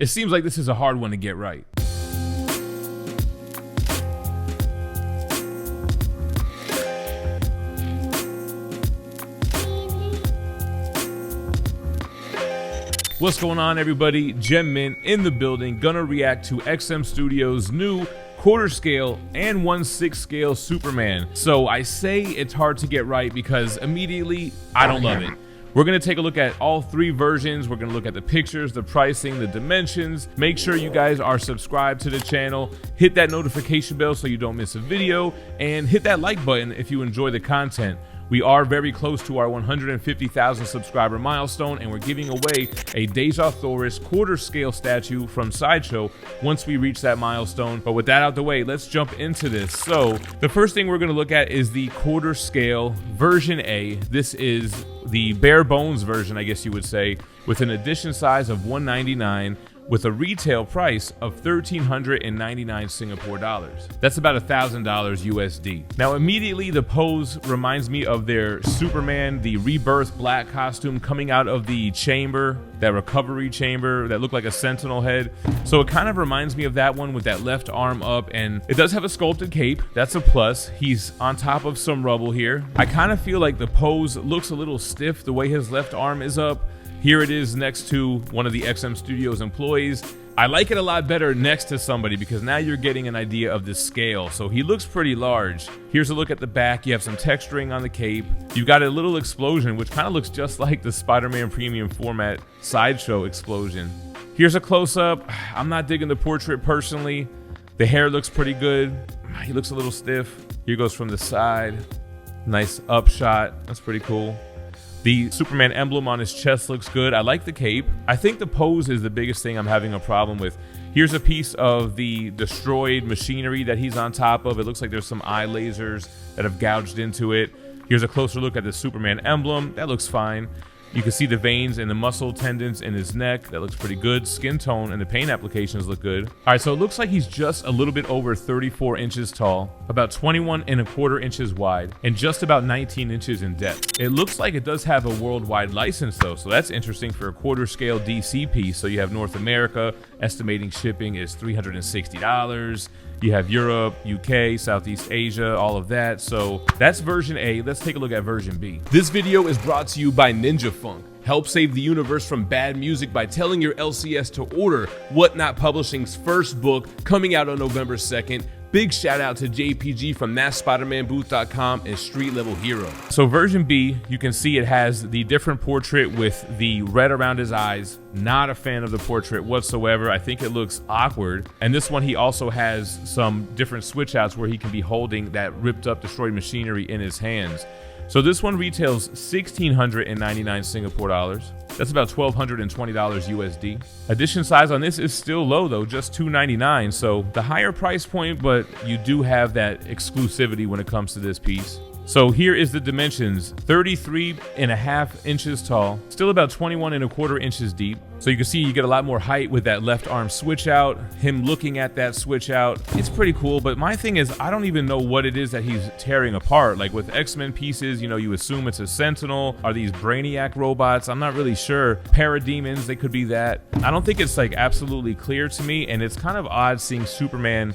It seems like this is a hard one to get right. What's going on, everybody? GemMint in the building. Gonna react to XM Studios' new quarter scale and 1/6 scale Superman. So I say it's hard to get right because immediately I don't love it. We're gonna take a look at all three versions. We're gonna look at the pictures, the pricing, the dimensions. Make sure you guys are subscribed to the channel. Hit that notification bell so you don't miss a video, and hit that like button if you enjoy the content. We are very close to our 150,000 subscriber milestone, and we're giving away a Deja Thoris quarter scale statue from Sideshow once we reach that milestone. But with that out the way, let's jump into this. So the first thing we're gonna look at is the quarter scale version A. This is the bare bones version, I guess you would say, with an edition size of 199 with a retail price of 1,399 Singapore dollars. That's about $1,000 USD. Now immediately the pose reminds me of their Superman, the Rebirth black costume coming out of the chamber, that recovery chamber that looked like a sentinel head. So it kind of reminds me of that one with that left arm up, and it does have a sculpted cape. That's a plus. He's on top of some rubble here. I kind of feel like the pose looks a little stiff the way his left arm is up. Here it is next to one of the XM Studios employees. I like it a lot better next to somebody because now you're getting an idea of the scale. So he looks pretty large. Here's a look at the back. You have some texturing on the cape. You've got a little explosion, which kind of looks just like the Spider-Man premium format Sideshow explosion. Here's a close-up. I'm not digging the portrait personally. The hair looks pretty good. He looks a little stiff. Here goes from the side. Nice upshot. That's pretty cool. The Superman emblem on his chest looks good. I like the cape. I think the pose is the biggest thing I'm having a problem with. Here's a piece of the destroyed machinery that he's on top of. It looks like there's some eye lasers that have gouged into it. Here's a closer look at the Superman emblem. That looks fine. You can see the veins and the muscle tendons in his neck. That looks pretty good. Skin tone and the paint applications look good. All right, so it looks like he's just a little bit over 34 inches tall, about 21¼ inches wide, and just about 19 inches in depth. It looks like it does have a worldwide license though, so that's interesting for a quarter scale DC piece. So you have North America, estimating shipping is $360. You have Europe, UK, Southeast Asia, all of that. So that's version A. Let's take a look at version B. This video is brought to you by Ninja Funk. Help save the universe from bad music by telling your LCS to order Whatnot Publishing's first book coming out on November 2nd. Big shout out to JPG from THATSPIDERMANBOOTH.com and Street Level Hero. So version B, you can see it has the different portrait with the red around his eyes. Not a fan of the portrait whatsoever. I think it looks awkward. And this one, he also has some different switch outs where he can be holding that ripped up destroyed machinery in his hands. So this one retails 1,699 Singapore dollars. That's about $1,220 USD. Edition size on this is still low though, just $299. So the higher price point, but you do have that exclusivity when it comes to this piece. So here is the dimensions: 33½ inches tall, still about 21¼ inches deep. So you can see you get a lot more height with that left arm switch out, him looking at that switch out. It's pretty cool, but my thing is I don't even know what it is that he's tearing apart. Like with X-Men pieces, you know, you assume it's a Sentinel. Are these Brainiac robots? I'm not really sure. Parademons, they could be that. I don't think it's like absolutely clear to me, and it's kind of odd seeing Superman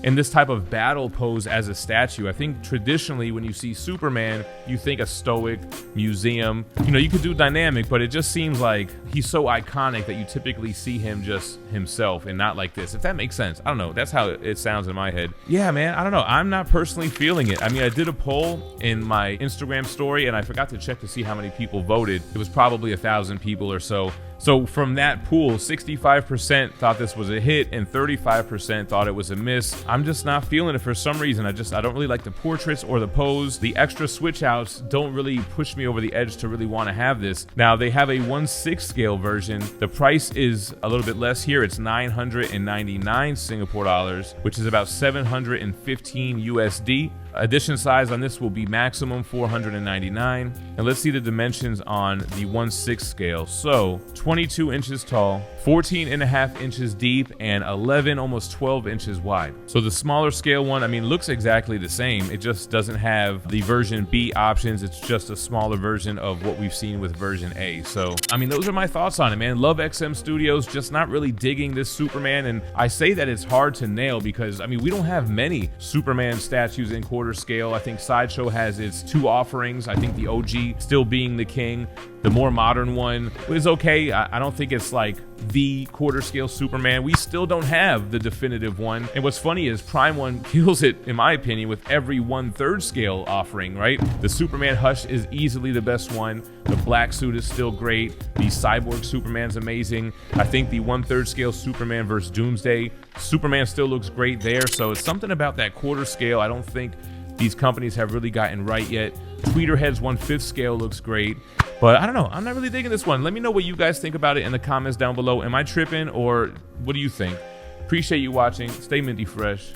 in this type of battle pose as a statue. I think traditionally when you see Superman, you think a stoic museum. You know, you could do dynamic, but it just seems like he's so iconic that you typically see him just himself and not like this, if that makes sense. I don't know. That's how it sounds in my head. Yeah, man, I don't know. I'm not personally feeling it. I mean, I did a poll in my Instagram story and I forgot to check to see how many people voted. It was probably 1,000 people or so. So from that pool, 65% thought this was a hit and 35% thought it was a miss. I'm just not feeling it for some reason. I don't really like the portraits or the pose. The extra switch outs don't really push me over the edge to really want to have this. Now they have a 1/6 scale version. The price is a little bit less here. It's 999 Singapore dollars, which is about 715 USD. Edition size on this will be maximum 499. And let's see the dimensions on the 1/6 scale. So 22 inches tall, 14.5 inches deep and 11, almost 12 inches wide. So the smaller scale one, I mean, looks exactly the same. It just doesn't have the version B options. It's just a smaller version of what we've seen with version A. So, I mean, those are my thoughts on it, man. Love XM Studios, just not really digging this Superman. And I say that it's hard to nail because, I mean, we don't have many Superman statues in quarter scale. I think Sideshow has its 2 offerings. I think the OG still being the king. The more modern one is okay. I don't think it's like the quarter scale Superman. We still don't have the definitive one. And what's funny is Prime One kills it, in my opinion, with every 1/3 scale offering, right? The Superman Hush is easily the best one. The black suit is still great. The Cyborg Superman's amazing. I think the 1/3 scale Superman versus Doomsday, Superman still looks great there. So it's something about that quarter scale I don't think these companies have really gotten right yet. Tweeterhead's 1/5 scale looks great. But I don't know. I'm not really digging this one. Let me know what you guys think about it in the comments down below. Am I tripping or what do you think? Appreciate you watching. Stay minty fresh.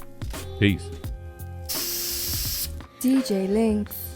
Peace. DJ Links.